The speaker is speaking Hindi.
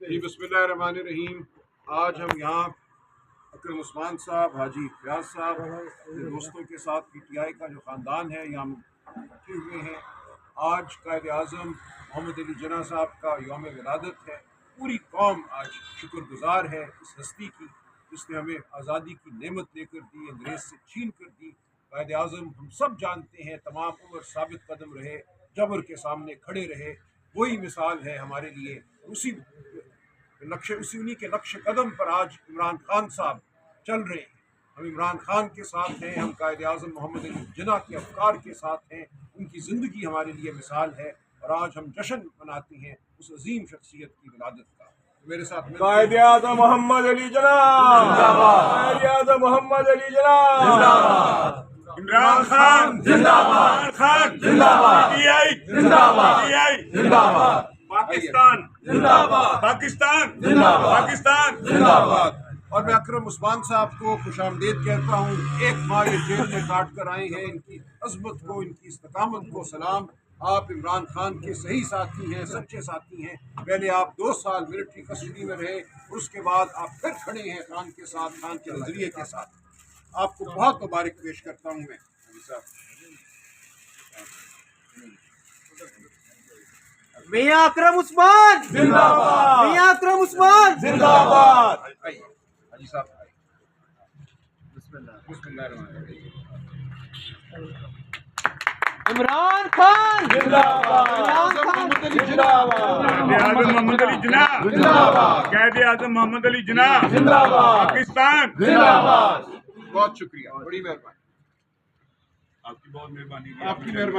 जी बिस्मिल्लाहिर्रहमानिर्रहीम। आज हम यहाँ अकरम उस्मान साहब, हाजी फयाज साहब के दोस्तों के साथ PTI का जो ख़ानदान है यहाँ बैठे हुए हैं। आज कायद आज़म मोहम्मद अली जिन्ना साहब का यौम विलादत है। पूरी कौम आज शुक्रगुजार है इस हस्ती की जिसने हमें आज़ादी की नेमत लेकर दी, अंग्रेज़ से छीन कर दी। कायद आज़म हम सब जानते हैं तमाम उम्र साबित कदम रहे, जबर के सामने खड़े रहे, वही मिसाल है हमारे लिए। उन्हीं के नक्श कदम पर आज इमरान खान साहब चल रहे हैं। हम इमरान खान के साथ हैं, हम कायद आज़म मोहम्मद अली जिन्ना के अफकार के साथ हैं। उनकी ज़िंदगी हमारे लिए मिसाल है और आज हम जश्न मनाते हैं उस अजीम शख्सियत की विलादत का। मेरे साथ कायद आज़म मोहम्मद अली जिन्ना जिंदाबाद, कायद आज़म मोहम्मद अली जिन्ना जिंदाबाद, इमरान खान जिंदाबाद, खान जिंदाबाद, PTI जिंदाबाद, PTI जिंदाबाद, पाकिस्तान जिंदाबाद, पाकिस्तान जिंदाबाद, पाकिस्तान जिंदाबाद। और मैं अकरम उस्मान साहब को खुशामदीद कहता हूँ। एक माह ये जेल में काट कर आए हैं। इनकी अज़मत को, इनकी इस्तकामत को सलाम। आप इमरान खान के सही साथी हैं, सच्चे साथी हैं। पहले आप 2 साल मिलिट्री कस्टडी में रहे और उसके बाद आप फिर खड़े हैं खान के साथ, खान के नज़रिए के साथ। आपको बहुत मुबारक पेश करता हूँ मैं साहब। मियां अकरम उस्मान जिंदाबाद, मियां अकरम उस्मान जिंदाबाद। हाजी साहब इमरान खान जिंदाबाद, इमरान खान जिंदाबाद, मोहम्मद अली जिन्ना जिंदाबाद, कायद आज़म मोहम्मद अली जिन्ना जिंदाबाद, पाकिस्तान जिंदाबाद। बहुत शुक्रिया, बड़ी मेहरबानी, आपकी बहुत मेहरबानी। आपकी मेहरबानी।